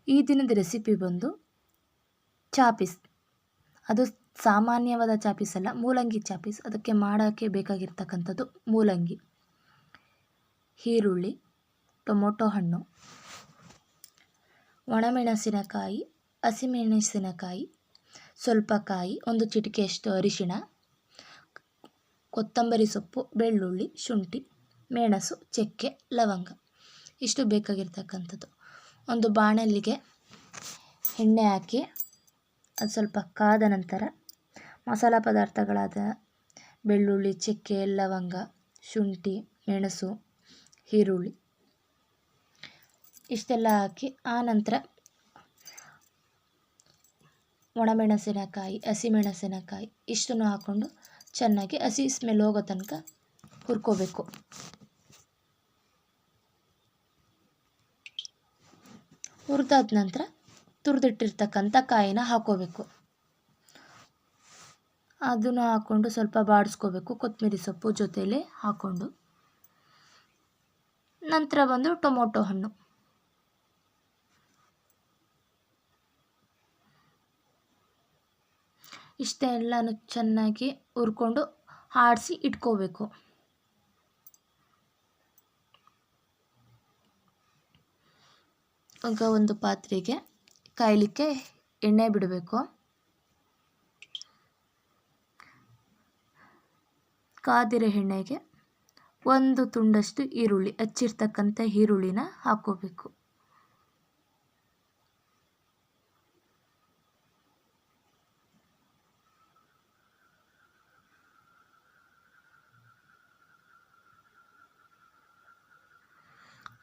ಈ ದಿನದ ರೆಸಿಪಿ ಬಂದು ಚಾಪೀಸ್. ಅದು ಸಾಮಾನ್ಯವಾದ ಚಾಪೀಸ್ ಅಲ್ಲ, ಮೂಲಂಗಿ ಚಾಪೀಸ್. ಅದಕ್ಕೆ ಮಾಡೋಕ್ಕೆ ಬೇಕಾಗಿರ್ತಕ್ಕಂಥದ್ದು ಮೂಲಂಗಿ, ಈರುಳ್ಳಿ, ಟೊಮೊಟೊ ಹಣ್ಣು, ಒಣಮೆಣಸಿನಕಾಯಿ, ಹಸಿಮೆಣಸಿನಕಾಯಿ, ಸ್ವಲ್ಪ ಕಾಯಿ, ಒಂದು ಚಿಟಿಕೆಯಷ್ಟು ಅರಿಶಿಣ, ಕೊತ್ತಂಬರಿ ಸೊಪ್ಪು, ಬೆಳ್ಳುಳ್ಳಿ, ಶುಂಠಿ, ಮೆಣಸು, ಚಕ್ಕೆ, ಲವಂಗ. ಇಷ್ಟು ಬೇಕಾಗಿರ್ತಕ್ಕಂಥದ್ದು. ಒಂದು ಬಾಣಲಿಗೆ ಎಣ್ಣೆ ಹಾಕಿ ಅದು ಸ್ವಲ್ಪ ಕಾದ ನಂತರ ಮಸಾಲ ಪದಾರ್ಥಗಳಾದ ಬೆಳ್ಳುಳ್ಳಿ, ಚಕ್ಕೆ, ಲವಂಗ, ಶುಂಠಿ, ಮೆಣಸು, ಈರುಳ್ಳಿ ಇಷ್ಟೆಲ್ಲ ಹಾಕಿ ಆ ನಂತರ ಒಣಮೆಣಸಿನಕಾಯಿ, ಹಸಿಮೆಣಸಿನಕಾಯಿ ಇಷ್ಟನ್ನು ಹಾಕ್ಕೊಂಡು ಚೆನ್ನಾಗಿ ಹಸಿ ಸ್ಮೆಲ್ ಹೋಗೋ ತನಕ ಹುರ್ಕೋಬೇಕು. ಹುರಿದಾದ ನಂತರ ತುರಿದಿಟ್ಟಿರ್ತಕ್ಕಂಥ ಕಾಯಿನ ಹಾಕೋಬೇಕು. ಅದನ್ನು ಹಾಕ್ಕೊಂಡು ಸ್ವಲ್ಪ ಬಾಡಿಸ್ಕೋಬೇಕು ಕೊತ್ತಂಬರಿ ಸೊಪ್ಪು ಜೊತೆಯಲ್ಲಿ ಹಾಕ್ಕೊಂಡು. ನಂತರ ಬಂದು ಟೊಮೊಟೊ ಹಣ್ಣು, ಇಷ್ಟೆಲ್ಲನೂ ಚೆನ್ನಾಗಿ ಹುರ್ಕೊಂಡು ಆಡಿಸಿ ಇಟ್ಕೋಬೇಕು. ಈಗ ಒಂದು ಪಾತ್ರೆಗೆ ಕಾಯಲಿಕ್ಕೆ ಎಣ್ಣೆ ಬಿಡಬೇಕು. ಕಾದಿರೋ ಎಣ್ಣೆಗೆ ಒಂದು ತುಂಡಷ್ಟು ಈರುಳ್ಳಿ, ಹಚ್ಚಿರ್ತಕ್ಕಂಥ ಈರುಳ್ಳಿನ ಹಾಕ್ಕೋಬೇಕು.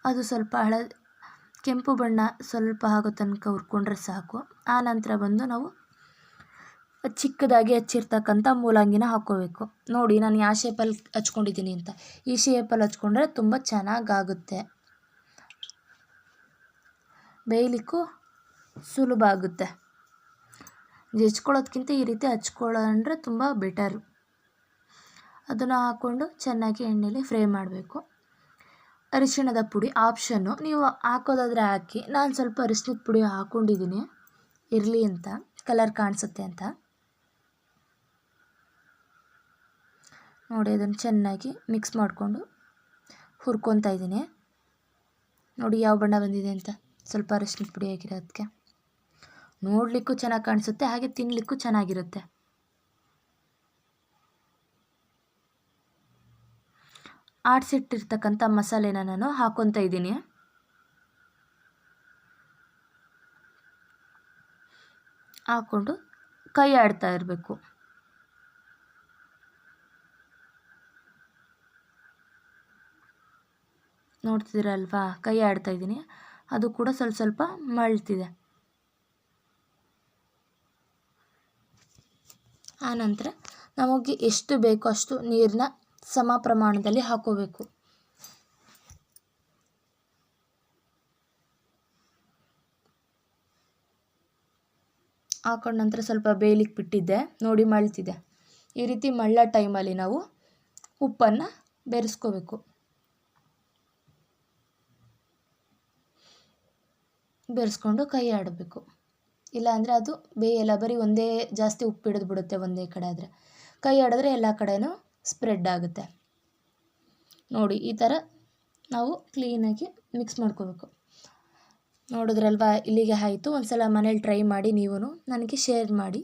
ಅದು ಸ್ವಲ್ಪ ಕೆಂಪು ಬಣ್ಣ ಸ್ವಲ್ಪ ಆಗೋ ತನಕ ಹುರ್ಕೊಂಡ್ರೆ ಸಾಕು. ಆ ನಂತರ ಬಂದು ನಾವು ಚಿಕ್ಕದಾಗಿ ಹಚ್ಚಿರ್ತಕ್ಕಂಥ ಮೂಲಂಗಿನ ಹಾಕ್ಕೋಬೇಕು. ನೋಡಿ ನಾನು ಯಾವ ಶೇಪಲ್ಲಿ ಹಚ್ಕೊಂಡಿದ್ದೀನಿ ಅಂತ. ಈ ಶೇಪಲ್ಲಿ ಹಚ್ಕೊಂಡ್ರೆ ತುಂಬ ಚೆನ್ನಾಗಾಗುತ್ತೆ, ಬೇಯಲಿಕ್ಕೂ ಸುಲಭ ಆಗುತ್ತೆ. ಹೆಚ್ಕೊಳ್ಳೋದ್ಕಿಂತ ಈ ರೀತಿ ಹಚ್ಕೊಳ್ಳೋಂಡ್ರೆ ತುಂಬ ಬೆಟರು. ಅದನ್ನು ಹಾಕ್ಕೊಂಡು ಚೆನ್ನಾಗಿ ಎಣ್ಣೆಲಿ ಫ್ರೈ ಮಾಡಬೇಕು. ಅರಿಶಿಣದ ಪುಡಿ ಆಪ್ಷನ್ನು, ನೀವು ಹಾಕೋದಾದರೆ ಹಾಕಿ. ನಾನು ಸ್ವಲ್ಪ ಅರಿಶಿಣದ ಪುಡಿ ಹಾಕ್ಕೊಂಡಿದ್ದೀನಿ ಇರಲಿ ಅಂತ, ಕಲರ್ ಕಾಣಿಸುತ್ತೆ ಅಂತ. ನೋಡಿ ಅದನ್ನು ಚೆನ್ನಾಗಿ ಮಿಕ್ಸ್ ಮಾಡಿಕೊಂಡು ಹುರ್ಕೊತಾ ಇದ್ದೀನಿ. ನೋಡಿ ಯಾವ ಬಣ್ಣ ಬಂದಿದೆ ಅಂತ, ಸ್ವಲ್ಪ ಅರಿಶಿಣದ ಪುಡಿ ಹಾಕಿರೋದಕ್ಕೆ. ನೋಡಲಿಕ್ಕೂ ಚೆನ್ನಾಗಿ ಕಾಣಿಸುತ್ತೆ, ಹಾಗೆ ತಿನ್ನಲಿಕ್ಕೂ ಚೆನ್ನಾಗಿರುತ್ತೆ. ಆಡಿಸಿಟ್ಟಿರ್ತಕ್ಕಂಥ ಮಸಾಲೆನ ನಾನು ಹಾಕ್ಕೊತಾ ಇದ್ದೀನಿ. ಹಾಕ್ಕೊಂಡು ಕೈ ಆಡ್ತಾ ಇರಬೇಕು. ನೋಡ್ತಿದ್ದೀರಲ್ವಾ, ಕೈ ಆಡ್ತಾ ಇದ್ದೀನಿ. ಅದು ಕೂಡ ಸ್ವಲ್ಪ ಸ್ವಲ್ಪ ಮಳ್ತಿದೆ. ಆನಂತರ ನಮಗೆ ಎಷ್ಟು ಬೇಕೋ ಅಷ್ಟು ನೀರನ್ನ ಸಮ ಪ್ರಮಾಣದಲ್ಲಿ ಹಾಕೋಬೇಕು. ಹಾಕೊಂಡ ನಂತರ ಸ್ವಲ್ಪ ಬೇಯಲಿಕ್ಕೆ ಬಿಟ್ಟಿದ್ದೆ. ನೋಡಿ ಮಳ್ತಿದೆ. ಈ ರೀತಿ ಮಳ್ಳೋ ಟೈಮಲ್ಲಿ ನಾವು ಉಪ್ಪನ್ನು ಬೆರೆಸ್ಕೋಬೇಕು. ಬೆರೆಸ್ಕೊಂಡು ಕೈ ಆಡಬೇಕು. ಇಲ್ಲಾಂದರೆ ಅದು ಬೇಯಲ್ಲ, ಬರೀ ಒಂದೇ ಜಾಸ್ತಿ ಉಪ್ಪು ಹಿಡಿದು ಬಿಡುತ್ತೆ ಒಂದೇ ಕಡೆ. ಆದರೆ ಕೈ ಆಡಿದ್ರೆ ಎಲ್ಲ ಕಡೆನೂ ಸ್ಪ್ರೆಡ್ ಆಗುತ್ತೆ. ನೋಡಿ ಈ ಥರ ನಾವು ಕ್ಲೀನಾಗಿ ಮಿಕ್ಸ್ ಮಾಡ್ಕೋಬೇಕು. ನೋಡಿದ್ರಲ್ವಾ, ಇಲ್ಲಿಗೆ ಆಯಿತು. ಒಂದು ಸಲ ಮನೇಲಿ ಟ್ರೈ ಮಾಡಿ, ನೀವು ನನಗೆ ಶೇರ್ ಮಾಡಿ.